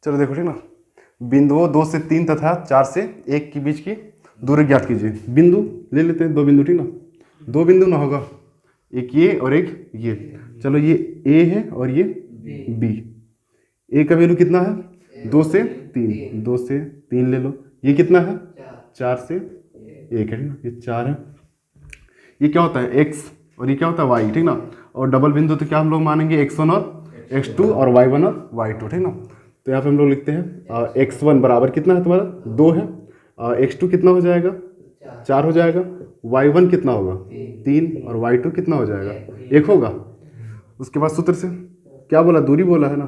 चलो देखो ठीक ना, बिंदुओं 2 से 3 तथा 4 से 1 के बीच की दूरी ज्ञात कीजिए। बिंदु ले लेते हैं, 2 बिंदु ठीक ना, 2 बिंदु ना होगा, एक ये और एक ये। चलो ये ए है और ये बी। ए का वैल्यू कितना है 2 से 3, 2 से 3 ले लो। ये कितना है 4 से 1 है ना, ये 4 है। ये क्या होता है x और ये क्या होता है y, ठीक ना। और डबल बिंदु तो क्या हम लोग मानेंगे x1 और x2 और y1 और y2, ठीक ना। तो यहाँ पे हम लोग लिखते हैं x1 बराबर कितना है तुम्हारा 2 है, x2 कितना हो जाएगा 4 हो जाएगा, y1 कितना होगा 3 और y2 कितना हो जाएगा 1 होगा। उसके बाद सूत्र से क्या बोला, दूरी बोला है ना,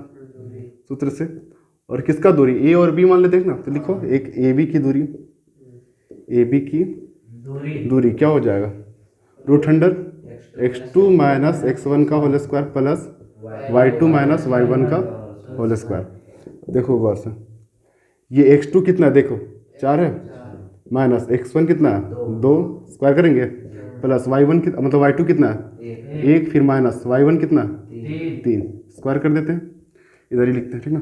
सूत्र से। और किसका दूरी, a और b मान लेते हैं ना, तो लिखो एक AB की दूरी, AB की दूरी क्या हो जाएगा √x2 माइनस x1 का whole square plus y2 minus y1 का होल स्क्वायर। देखो गौर से, ये x2 कितना है देखो 4 है, माइनस x1 कितना है 2, स्क्वायर करेंगे, प्लस y1 मतलब y2 कितना है 1, फिर माइनस y1 कितना है 3, स्क्वायर कर देते हैं, इधर ही लिखते हैं ठीक ना।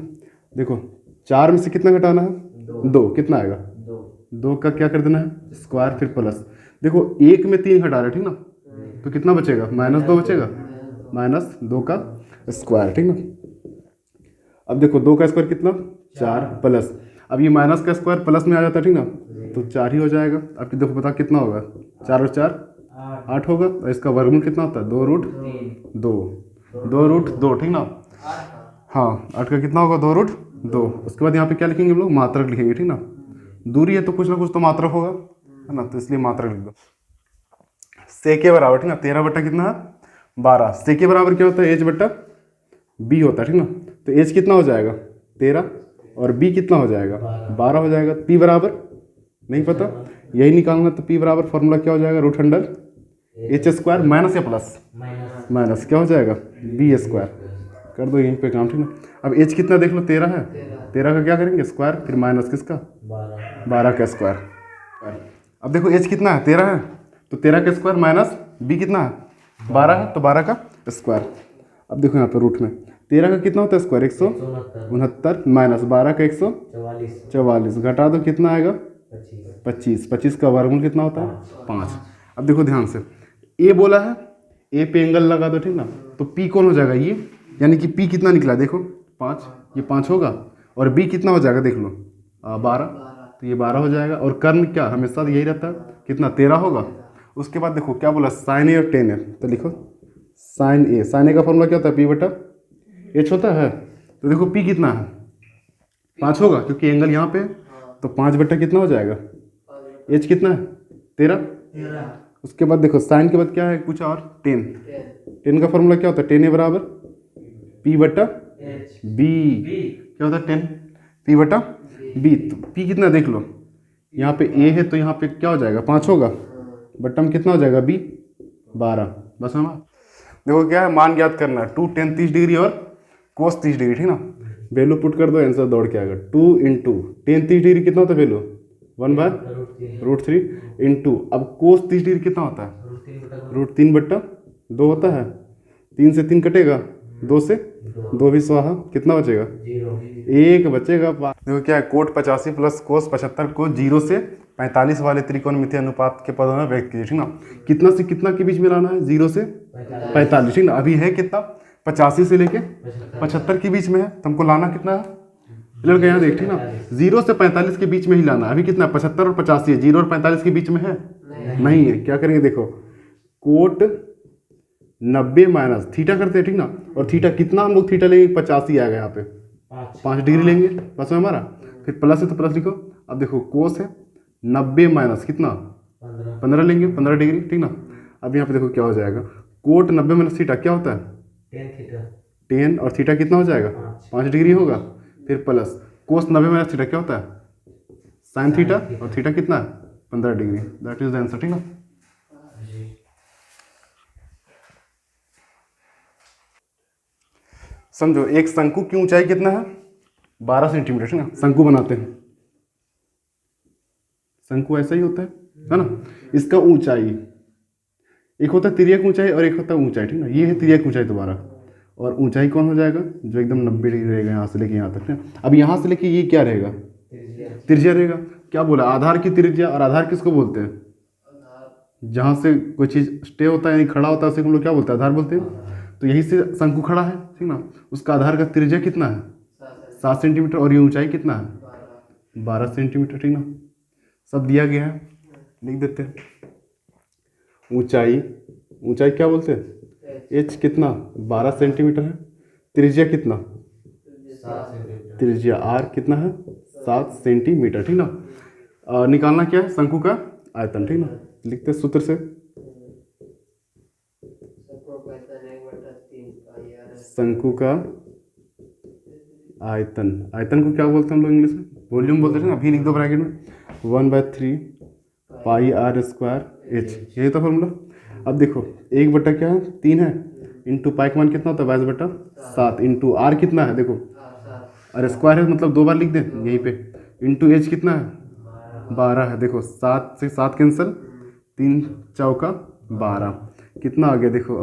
देखो 4 में से कितना घटाना है 2, कितना आएगा 2 का क्या कर देना है स्क्वायर, फिर प्लस। देखो 1 में 3 घटा रहे ठीक ना, तो कितना बचेगा -2 बचेगा, -2 का स्क्वायर, ठीक ना। अब देखो 2 का स्क्वायर कितना 4 प्लस, अब ये माइनस का स्क्वायर प्लस में आ जाता है ठीक ना, तो 4 ही हो जाएगा। अब देखो पता कितना होगा 4 और 4 8 होगा, और इसका वर्गमूल कितना होता है 2√2, ठीक ना। हाँ 8 का कितना होगा 2√2। उसके बाद यहाँ पे क्या लिखेंगे हम लोग, मात्रक लिखेंगे ठीक ना। दूरी है तो कुछ ना कुछ तो मात्रक होगा है ना, तो इसलिए मात्रक लिख दो। से के बराबर ठीक ना 13 बट्टा कितना है 12। से के बराबर क्या होता है एच बट्टा बी होता है ठीक ना। तो एच कितना हो जाएगा 13 और बी कितना हो जाएगा 12 हो जाएगा। पी बराबर नहीं पता, यही निकालना, तो पी बराबर फॉर्मूला क्या हो जाएगा √h² माइनस या प्लस, माइनस क्या हो जाएगा बी स्क्वायर। कर दो यहीं पे काम ठीक ना। अब एच कितना देख लो 13 है, 13 का क्या करेंगे स्क्वायर, फिर माइनस किसका 12 का स्क्वायर। अब देखो एच कितना है 13 है, तो 13 का स्क्वायर माइनस बी कितना है 12 है, तो 12 का स्क्वायर। अब देखो यहाँ पे रूट में 13 का कितना होता है स्क्वायर 169 माइनस 12 का 144, घटा दो कितना आएगा 25, 25 का वर्गमूल कितना होता है 5। अब देखो ध्यान से, ए बोला है, ए पे एंगल लगा दो ठीक ना, तो पी कौन हो जाएगा ये, यानी कि पी कितना निकला देखो 5, ये 5 होगा, और बी कितना हो जाएगा देख लो 12, तो ये 12 हो जाएगा। और कर्ण क्या हमेशा यही रहता है कितना 13 होगा। उसके बाद देखो क्या बोला साइन ए और टेन ए, तो लिखो साइन ए का फॉर्मूला क्या होता है पी बटा एच होता है। तो देखो पी कितना है 5 होगा, क्योंकि एंगल यहाँ पे है, तो 5 बटा कितना हो जाएगा एच कितना है 13। उसके बाद देखो साइन के बाद क्या है कुछ और 10 का फॉर्मूला क्या होता है 10 ए बराबर पी बटा बी, क्या होता है 10 पी बटा बी। तो पी कितना देख लो, यहाँ पे ए है तो यहाँ पे क्या हो जाएगा 5 होगा, बट्टा में कितना हो जाएगा बी 12। बस हमारा देखो क्या है मान ज्ञात करना है 2 tan 30 डिग्री और कोस 30 डिग्री, ठीक ना। वैल्यू पुट कर दो आंसर दौड़ के आएगा 2 इंटू tan 30 डिग्री कितना होता है वैल्यू 1/√3 इंटू, अब कोस 30 डिग्री कितना होता है √3/2 होता है, 3 से 3 कटेगा, 2 से 2 भी स्वाहा, कितना बचेगा 1 बचेगा। देखो क्या है कोट 85 प्लस कोस 75 को 0 से 45 वाले त्रिकोणमितीय अनुपात के पदों में व्यक्त कीजिए, ठीक ना। कितना से कितना के बीच में लाना है 0 से 45, ठीक ना। अभी है कितना 85 से लेके 75 के बीच में है, तो हमको लाना कितना है लड़का यहाँ देख ठीक ना 0 से 45 के बीच में ही लाना है। अभी कितना 75 और 85 है, 0 और 45 के बीच में है नहीं है। क्या करेंगे देखो कोट 90 माइनस थीटा करते हैं ठीक ना, और थीटा कितना हम लोग थीटा लेंगे 85 आएगा यहाँ पे 5 डिग्री लेंगे बस में हमारा, फिर प्लस है तो प्लस लिखो। अब देखो कोस है 90 माइनस कितना 15 लेंगे 15 डिग्री, ठीक ना। अब यहाँ पे देखो क्या हो जाएगा कोट 90 माइनस थीटा क्या होता है 10 और थीटा कितना हो जाएगा 5 डिग्री होगा, फिर प्लस कोस 90 माइनस थीटा क्या होता है साइन थीटा, और थीटा कितना है 15 degree. That is the answer, ठीक ना। समझो एक शंकु की ऊंचाई कितना है 12 सेंटीमीटर, ठीक ना। शंकु बनाते हैं, शंकु ऐसा ही होता है ना। इसका ऊंचाई एक होता है तिर्यक ऊंचाई और एक होता है ऊंचाई, ठीक ना। ये है तिर्यक ऊंचाई तुम्हारा, और ऊंचाई कौन हो जाएगा, जो एकदम 90 डिग्री रहेगा यहाँ से लेके यहाँ तक ना। अब यहाँ से लेके ये क्या रहेगा, त्रिज्या रहेगा। क्या बोला, आधार की त्रिज्या। और आधार किसको बोलते हैं, जहाँ से कोई चीज़ स्टे होता है यानी खड़ा होता है उसे हम लोग क्या बोलते हैं, आधार बोलते हैं। तो यही से शंकु खड़ा है, ठीक ना। उसका आधार का त्रिज्या कितना है, 7 सेंटीमीटर, और ये ऊंचाई कितना है, 12 सेंटीमीटर, ठीक ना। सब दिया गया है, लिख देते हैं। ऊंचाई, ऊंचाई क्या बोलते हैं, एच कितना, 12 सेंटीमीटर है। त्रिज्या कितना, त्रिज्या आर कितना है, 7 सेंटीमीटर, ठीक ना। निकालना क्या है, शंकु का आयतन, ठीक ना। लिखते सूत्र से, शंकु का आयतन। आयतन को क्या बोलते हैं हम लोग इंग्लिश में, वॉल्यूम बोलते हैं ना। अभी लिख दो ब्रैकेट में, 1/3 पाई आर स्क्वायर एच, यही तो फॉर्मूला। अब देखो 1 बटा क्या है, 3 है, इंटू पाई का मान कितना होता है, 22/7, इंटू आर कितना है, देखो और स्क्वायर है मतलब 2 बार लिख दें यहीं पे, इंटू एच कितना है, 12 है। देखो 7 से 7 कैंसिल, 3 चौका 12, कितना आ गया देखो,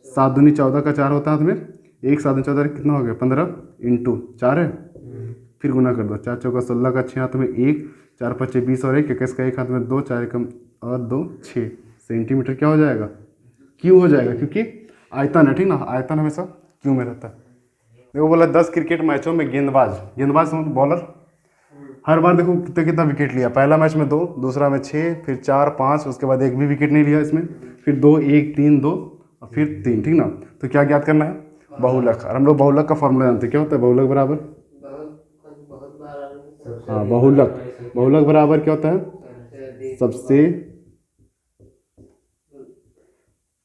7 दूनी 14 का 4 होता है हाथ में, 1 7 दूनी 14 कितना हो गया, 15, इंटू 4 है, फिर गुना कर दो, 4 चौका 16 का 6 हाथ में 1, 4 5 20 और 1 21 का 1 हाथ में 2, 4 एकम और 2 6 सेंटीमीटर क्या हो जाएगा, क्यू हो जाएगा, क्योंकि आयतन है, ठीक ना। आयतन हमेशा क्यू में रहता है। देखो बोला 10 क्रिकेट मैचों में गेंदबाज, गेंदबाज समझ बॉलर, हर बार देखो कितना कितना विकेट लिया। पहला मैच में 2, दूसरा में 6, फिर 4 5, उसके बाद एक भी विकेट नहीं लिया इसमें, फिर 2 1 3 2 और फिर 3, ठीक ना। तो क्या ज्ञात करना है, बहुलक। और हम लोग बहुलक का फॉर्मूला जानते हैं, क्या होता है बहुलक बराबर, हाँ बहुलक, बहुलक बराबर क्या होता है, सबसे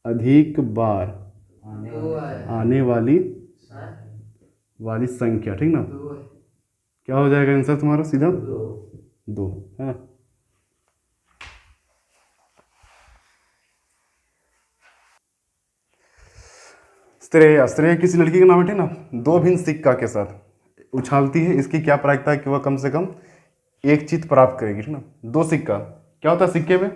अधिक बार आने वाली संख्या, ठीक ना। क्या हो जाएगा आंसर तुम्हारा, सीधा 2 है। श्रेया, श्रेया किसी लड़की का नाम है, ठीक ना। 2 भिन्न सिक्का के साथ उछालती है, इसकी क्या प्रायिकता है कि वह कम से कम एक चित्त प्राप्त करेगी, ठीक ना। 2 सिक्का क्या होता है, सिक्के में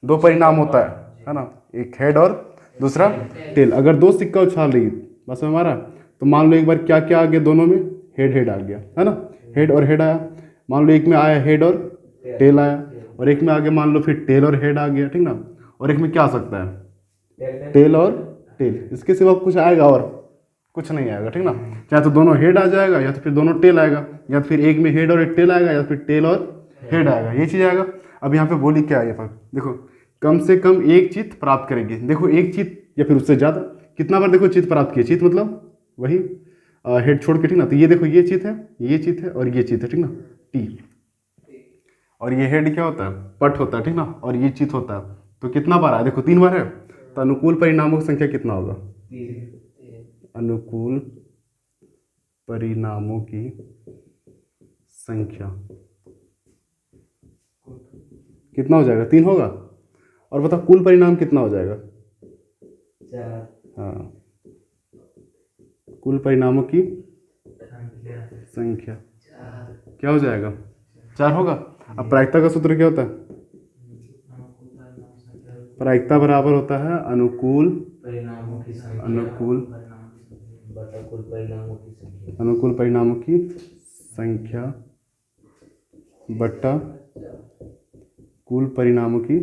2 परिणाम होता है ना, एक हेड और दूसरा टेल। अगर 2 सिक्का उछाल रही बस हमारा, तो मान लो एक बार क्या क्या आ गया, दोनों में हेड हेड आ गया, है ना, हेड और हेड आया। मान लो एक में आया हेड और टेल आया, और एक में आगे मान लो फिर टेल और हेड आ गया, ठीक ना। और एक में क्या आ सकता है, टेल और टेल, इसके सिवा कुछ आएगा और कुछ नहीं आएगा, ठीक ना। चाहे तो दोनों हेड आ जाएगा, या तो फिर दोनों टेल आएगा, या तो फिर एक में हेड और एक टेल आएगा, या फिर टेल और हेड आएगा, ये चीज़ आएगा। अब यहाँ पे बोली क्या है, देखो कम से कम एक चित्त प्राप्त करेगी। देखो एक चित्त या फिर उससे ज़्यादा, कितना बार देखो चित्त प्राप्त किया, चित्त मतलब वही हेड छोड़ के, ठीक ना। तो ये देखो ये चित्त है, ये चित्त है और ये चित्त है, ठीक ना, टी। और ये हेड क्या होता है, पट होता है, ठीक ना। और ये चित्त होता है, तो कितना बार आया, देखो 3 बार है। तो अनुकूल परिणामों की संख्या कितना होगा, अनुकूल परिणामों की संख्या कितना हो जाएगा, 3 होगा। और बता कुल परिणाम कितना हो जाएगा, 4। हाँ, कुल परिणामों की संख्या क्या हो जाएगा, 4 होगा। अब प्रायिकता का सूत्र क्या होता है, प्रायिकता बराबर होता है अनुकूल परिणामों की संख्या बट्टा कुल परिणामों की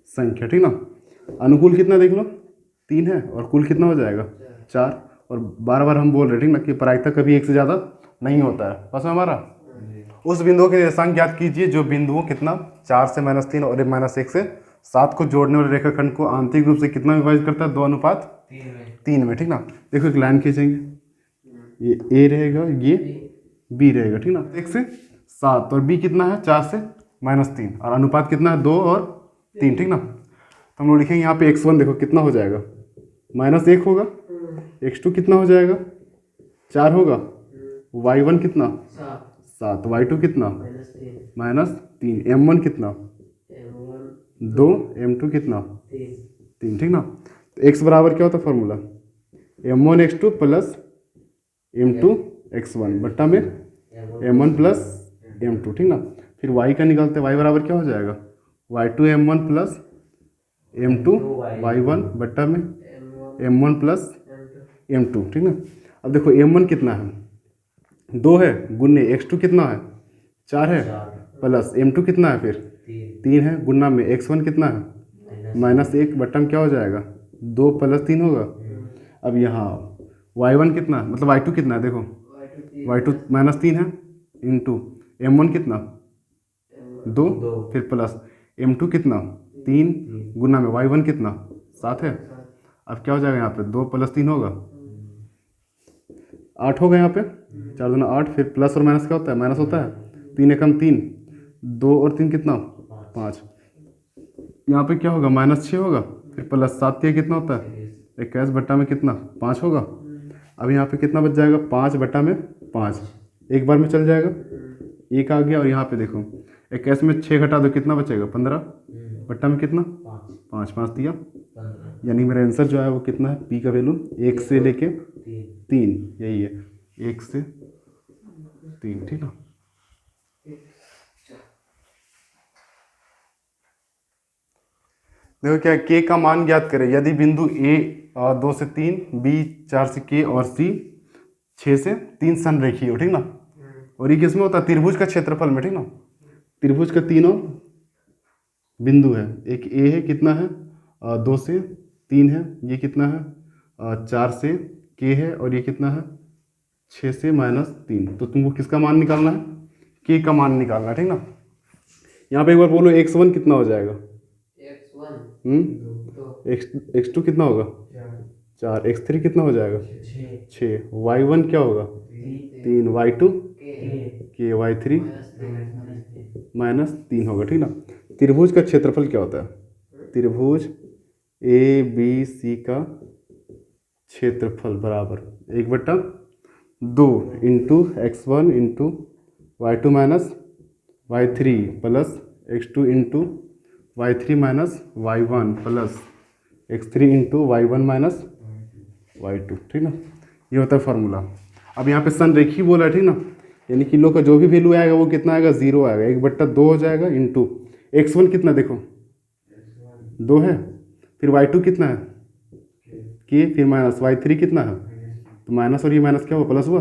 संख्या, ठीक ना। अनुकूल कितना देख लो 3 है, और कुल कितना हो जाएगा 4। और बार बार हम बोल रहे, ठीक ना, कि प्रायिकता कभी 1 से ज़्यादा नहीं होता है। बस हमारा उस बिंदुओं के निर्देशांक ज्ञात कीजिए जो बिंदुओं कितना 4 से -3 और -1 से 7 को जोड़ने वाले रेखाखंड को आंतरिक रूप से कितना विभाजित करता है, 2:3 में, ठीक ना। देखो एक लाइन खींचेंगे, ये ए रहेगा, ये बी रहेगा, ठीक ना। 1 से 7 और बी कितना है 4 से -3, और अनुपात कितना है 2 और 3, ठीक ना। तो हम लोग लिखेंगे यहाँ पे x1 देखो कितना हो जाएगा, -1 होगा, x2 कितना हो जाएगा 4 होगा, y1 कितना 7, y2 कितना -3, m1 कितना 2, m2 कितना 3, ठीक ना। तो x बराबर क्या होता है formula, m1 x2 plus m2 x1 बट्टा में m1 प्लस m2, ठीक ना। फिर y का निकालते, y बराबर क्या हो जाएगा, y2 m1 प्लस m2y1 बट्टा में m1 प्लस m2, ठीक ना। अब देखो m1 कितना है 2 है, गुन्ने x2 कितना है 4 है, प्लस m2 कितना है फिर 3 है, गुन्ना में x1 कितना है -1 बट्टा में क्या हो जाएगा 2 + 3 होगा। अब यहाँ y1 कितना मतलब y2 कितना है देखो y2 -3 है इंटू m1 कितना 2 फिर प्लस m2 कितना 3 गुना में y1 कितना 7 है। अब क्या हो जाएगा यहाँ पे 2 + 3 होगा 8 होगा, यहाँ पे 4 दूना 8, फिर प्लस और माइनस क्या होता है माइनस होता है, 3 एकम 3, 2 और 3 कितना 5, यहाँ पे क्या होगा -6 होगा, फिर प्लस 7 3 कितना होता है 21 बट्टा में कितना 5 होगा। अब यहाँ पे कितना बच जाएगा 5 बट्टा में 5, एक बार में चल जाएगा, 1 आ गया। और यहाँ पे देखो 21 में 6 घटा दो कितना बचेगा 15 बट्टा में कितना 5 5 दिया, यानी मेरा आंसर जो है वो कितना है पी का वैल्यू 1 से लेके 3, यही है 1 से 3, ठीक ना। देखो क्या के का मान ज्ञात करें यदि बिंदु ए 2 से 3, बी 4 से के और सी 6 से 3 संरेखीय हो, ठीक ना। और ये किसमें होता है त्रिभुज का क्षेत्रफल में, ठीक ना। त्रिभुज का तीनों बिंदु है, एक ए है कितना है 2 से 3 है, ये कितना है 4 से के है, और ये कितना है 6 से -3। तो तुमको किसका मान निकालना है के का मान निकालना है, ठीक ना। यहाँ पे एक बार बोलो x1 कितना हो जाएगा x2 कितना होगा 4, x3 कितना हो जाएगा 6, y1 क्या होगा 3, y2 के y3 -3 होगा, ठीक ना। त्रिभुज का क्षेत्रफल क्या होता है त्रिभुज ए बी सी का क्षेत्रफल बराबर 1/2 into x1 into y2 y3 plus x2 into y3 y1 plus x3 into y1 y2, ठीक ना। ये होता है फार्मूला। अब यहाँ पे संरेखी बोला है, ठीक ना, यानी कि लोग का जो भी वैल्यू आएगा वो कितना आएगा 0 आएगा, 1/2 हो जाएगा इंटू x1 कितना देखो 2 है, फिर y2 कितना है के, फिर माइनस y3 कितना है तो माइनस, और ये माइनस क्या हुआ प्लस हुआ,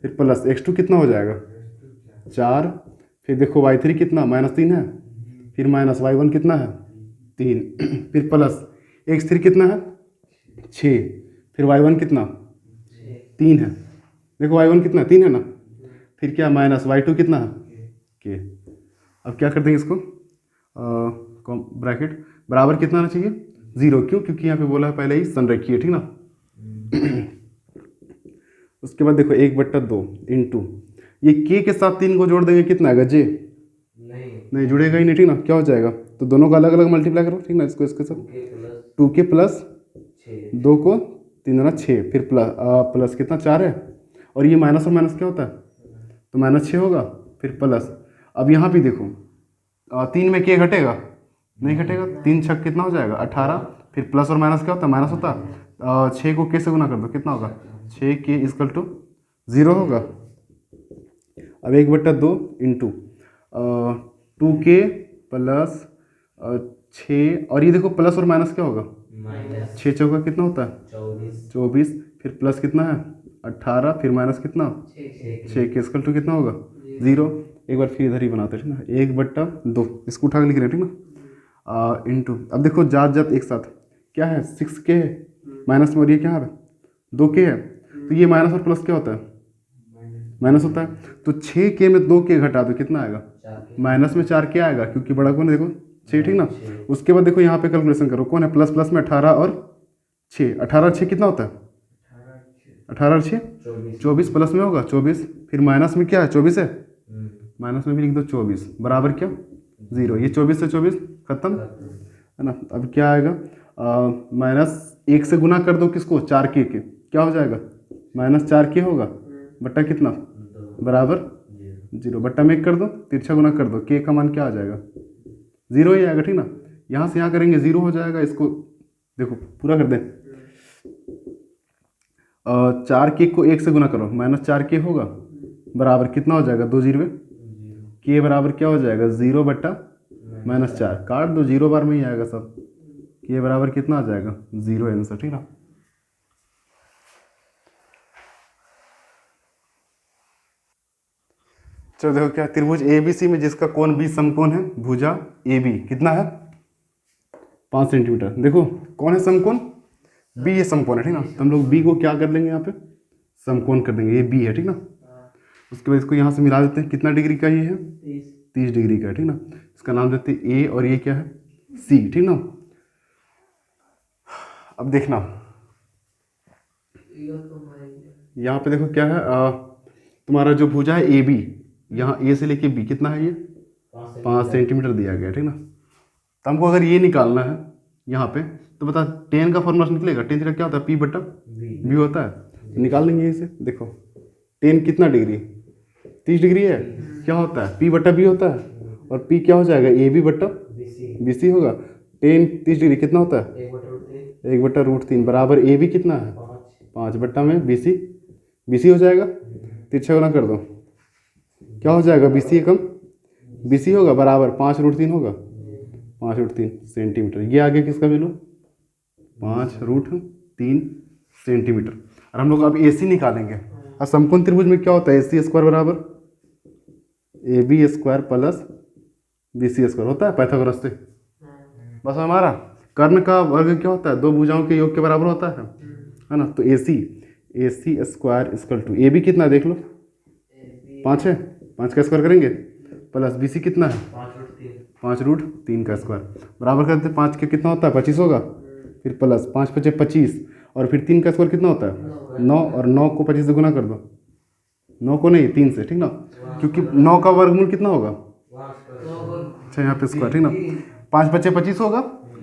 फिर प्लस x2 कितना हो जाएगा 4, फिर देखो y3 कितना -3 है, फिर माइनस y1 कितना है 3, फिर प्लस x3 कितना है 6, फिर y1 कितना 3 है, देखो y1 कितना 3 है ना, फिर क्या माइनस y2 कितना है के। अब क्या कर देंगे इसको ब्रैकेट बराबर कितना आना चाहिए 0, क्यों क्योंकि यहाँ पे बोला है पहले ही संरेखीय, ठीक ना। उसके बाद देखो 1/2 इंटू ये के के साथ 3 को जोड़ देंगे कितना आएगा जे नहीं जुड़ेगा ही नहीं, ठीक ना। क्या हो जाएगा तो दोनों का अलग अलग मल्टीप्लाई करो, ठीक ना, इसको इसके साथ 2 के प्लस 2 को 3 दूना 6, फिर प्लस कितना 4 है, और ये माइनस और माइनस क्या होता है तो -6 होगा, फिर प्लस। अब यहाँ भी देखो 3 में के घटेगा नहीं घटेगा, 3 छक कितना हो जाएगा 18, फिर प्लस और माइनस क्या होता है माइनस होता है, 6 को के से गुना कर दो कितना होगा 6 के = 0 होगा। अब 1/2 इंटू 2k प्लस 6, और ये देखो प्लस और माइनस क्या होगा 6 चौका कितना होता है 24, फिर प्लस कितना है 18, फिर माइनस कितना 6 के = कितना होगा 0। एक बार फिर इधर ही बनाते हैं, ठीक ना, 1/2 इसको उठा के लिख रहे हैं, ठीक ना, इंटू। अब देखो जात एक साथ क्या है 6k है माइनस में, और ये क्या है 2k है, तो ये माइनस और प्लस क्या होता है माइनस होता है, तो 6k में 2k घटा दो कितना आएगा माइनस में 4k आएगा, क्योंकि बड़ा कौन है देखो 6, ठीक ना। उसके बाद देखो यहाँ पे कैलकुलेशन करो कौन है प्लस प्लस में 18 और 6, 18 और 6 कितना होता है 18 और 6 24, प्लस में होगा 24, फिर माइनस में क्या है 24 है, माइनस में भी लिख दो 24 बराबर क्या 0, ये 24 से 24 खत्म है ना। अब क्या आएगा -1 से गुना कर दो किसको 4k के, क्या हो जाएगा -4k होगा बट्टा कितना बराबर 0, बट्टा में 1 कर दो, तिरछा गुना कर दो, के का मान क्या आ जाएगा 0 ही आएगा, ठीक ना। यहाँ से यहाँ करेंगे 0 हो जाएगा, इसको देखो पूरा कर दें 4k को 1 से गुना करो -4k होगा बराबर कितना हो जाएगा 2 0 के बराबर क्या हो जाएगा 0/-4, काट दो 0 बार में ही आएगा सब, ये बराबर कितना आ जाएगा 0 आंसर, ठीक ना। चलो देखो क्या, त्रिभुज ABC में जिसका कोण B समकोण है, भुजा AB कितना है 5 सेंटीमीटर। देखो कौन है समकोण, B ये समकोण है, ठीक ना। तो हम लोग B को क्या कर लेंगे यहाँ पे समकोण कर देंगे, ये B है, ठीक ना। उसके बाद इसको यहाँ से मिला देते हैं, कितना डिग्री का ये है 30 डिग्री का है, ठीक ना। इसका नाम देते हैं A और ये क्या है C, ठीक ना। अब देखना यहाँ पे देखो क्या है, तुम्हारा जो भुजा है AB, यहाँ A से लेके B कितना है, ये 5 सेंटीमीटर दिया गया, ठीक ना। तो हमको अगर ये निकालना है यहाँ पे, तो बता टेन का फॉर्मूला निकलेगा, टेन थीटा क्या होता है P बटा B होता है, तो निकाल लेंगे इसे। देखो टेन कितना डिग्री 30 डिग्री है, क्या होता है P बटा B होता है, और P क्या हो जाएगा AB बटा BC होगा। टेन 30 डिग्री कितना होता है 1/√3 बराबर AB कितना है 5 बट्टा में BC हो जाएगा, तिरछा गुना कर दो, क्या हो जाएगा BC एकम BC होगा बराबर 5√3 होगा, 5√3 सेंटीमीटर। ये आगे किसका वैल्यू 5√3 सेंटीमीटर। और हम लोग अब AC निकालेंगे। और समकोण त्रिभुज में क्या होता है AC² बराबर AB² प्लस BC² होता है पाइथागोरस से। बस हमारा कर्ण का वर्ग क्या होता है, दो भुजाओं के योग के बराबर होता है ना। तो AC² इक्वल टू AB कितना देख लो 5 है, 5 का स्क्वायर करेंगे, प्लस BC कितना है 5√3 का स्क्वायर बराबर करते 5 के कितना होता है 25 होगा, फिर प्लस 5 × 5 = 25, और फिर 3 का स्क्वायर कितना होता है 9, और 9 को 25 से गुना कर दो, 9 को नहीं 3 से, ठीक ना, क्योंकि 9 का वर्गमूल कितना होगा, अच्छा यहाँ पे स्क्वायर, ठीक ना। 5 × 5 = 25 होगा,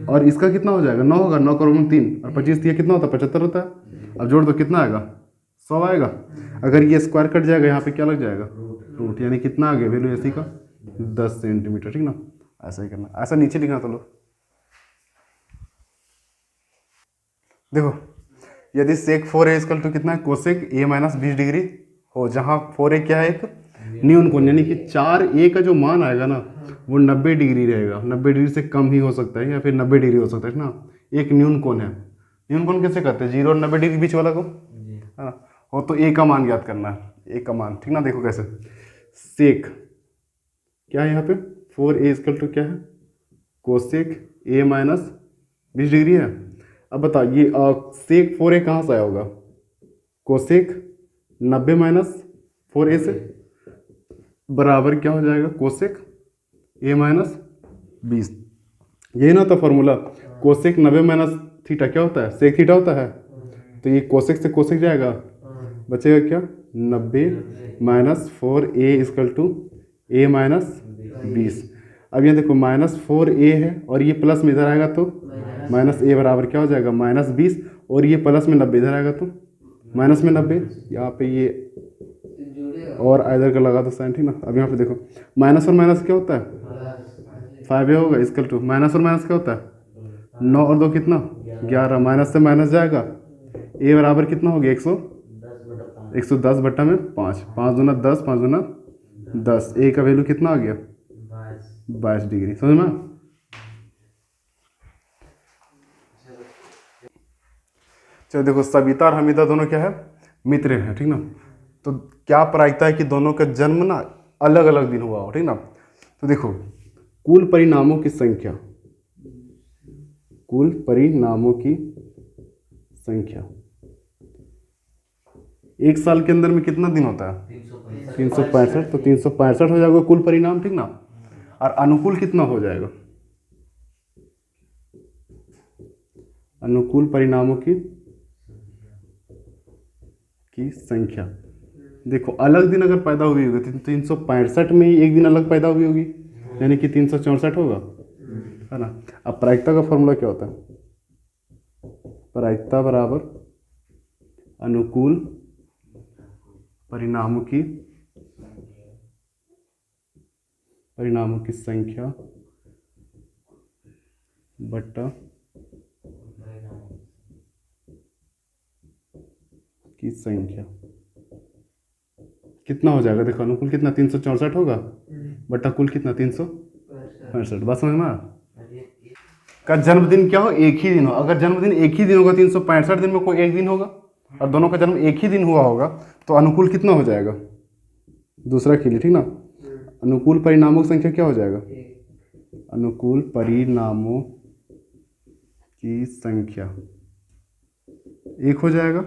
और इसका कितना हो जाएगा 9 होगा, 9 का वर्गमूल 3, और 25 दिया कितना होता है 75 होता है। अब जोड़ दो कितना आएगा 100 आएगा। अगर ये स्क्वायर कट जाएगा यहाँ पे क्या लग जाएगा रूट, यानी कितना आ गया वैल्यू AC का 10 सेंटीमीटर, ठीक ना। ऐसा ही करना, ऐसा नीचे लिखना। तो लो देखो, यदि सेक 4A इक्वल टू कितना है कोसेक A - 20 डिग्री हो, जहाँ 4A क्या है एक न्यून कोण, यानी कि 4A का जो मान आएगा ना वो 90 डिग्री रहेगा, 90 डिग्री से कम ही हो सकता है, या फिर 90 डिग्री हो सकता है ना। एक न्यून कोण है, न्यून कोण कैसे करते हैं 0 और 90 डिग्री बीच वाला को, है ना। हो तो A का मान ज्ञात करना है, A का मान, ठीक ना। देखो कैसे, सेक क्या है यहाँ पे 4A इक्वल टू क्या है कोसेक A - 20 डिग्री है। अब बताओ ये सेक 4A कहाँ से आया होगा, कोसेक 90 - 4A से बराबर क्या हो जाएगा कोसेक A - 20। यही ना था फॉर्मूला, कोसेक 90 - थीटा क्या होता है सेक थीटा होता है, तो ये कोसेक से कोसेक जाएगा, बचेगा क्या 90 - 4A इक्वल टू A - 20। अब यहाँ देखो -4A है, और ये प्लस में इधर आएगा तो -A बराबर क्या हो जाएगा -20, और ये प्लस में 90 इधर आएगा तो माइनस में 90, यहाँ पे ये और इधर का लगा दो साइन, ठीक ना। अब यहाँ पे देखो माइनस और माइनस क्या होता है 5A होगा इक्वल टू, माइनस और माइनस क्या होता है 9 और 2 कितना 11, माइनस से माइनस जाएगा, A बराबर कितना हो गया 110 बट्टा में 5, 5 दूना 10, 5 दूना 10, A का वैल्यू कितना आ गया 22 डिग्री, समझ में। चलो देखो, सविता और हमीदा दोनों क्या है मित्र हैं, ठीक ना। तो क्या प्रायिकता है कि दोनों का जन्म ना अलग अलग दिन हुआ हो, ठीक ना। तो देखो कुल परिणामों की संख्या, कुल परिणामों की संख्या एक साल के अंदर में कितना दिन होता है 365, तो 365 हो जाएगा कुल परिणाम, ठीक ना। और अनुकूल कितना हो जाएगा, अनुकूल परिणामों की संख्या। देखो अलग दिन अगर पैदा हुई होगी तो 365 में ही एक दिन अलग पैदा हुई होगी, यानी कि 364 होगा, है ना। अब प्रायिकता का फॉर्मूला क्या होता है, प्रायिकता बराबर अनुकूल परिणामों की संख्या बट्टा की संख्या कितना हो जाएगा। देखो अनुकूल कितना 364 होगा बट्टा कुल कितना 365, बस समझ में। का जन्मदिन क्या हो, एक ही दिन हो। अगर जन्मदिन एक ही दिन होगा 365 दिन में कोई एक दिन होगा, और दोनों का जन्म एक ही दिन हुआ होगा, तो अनुकूल कितना हो जाएगा, दूसरा के लिए, ठीक ना। अनुकूल परिणामों की संख्या क्या हो जाएगा, अनुकूल परिणामों की संख्या 1 हो जाएगा।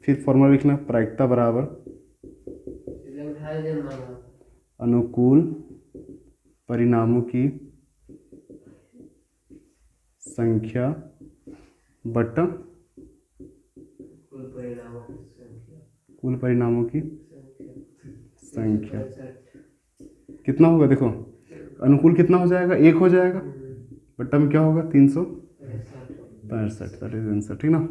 फिर फॉर्मूला लिखना, प्रायिकता बराबर अनुकूल परिणामों की संख्या बटा कुल परिणामों की संख्या कितना होगा, देखो अनुकूल कितना हो जाएगा, 1 हो जाएगा, बट्टा में क्या होगा 365, दैट इज आंसर, ठीक ना।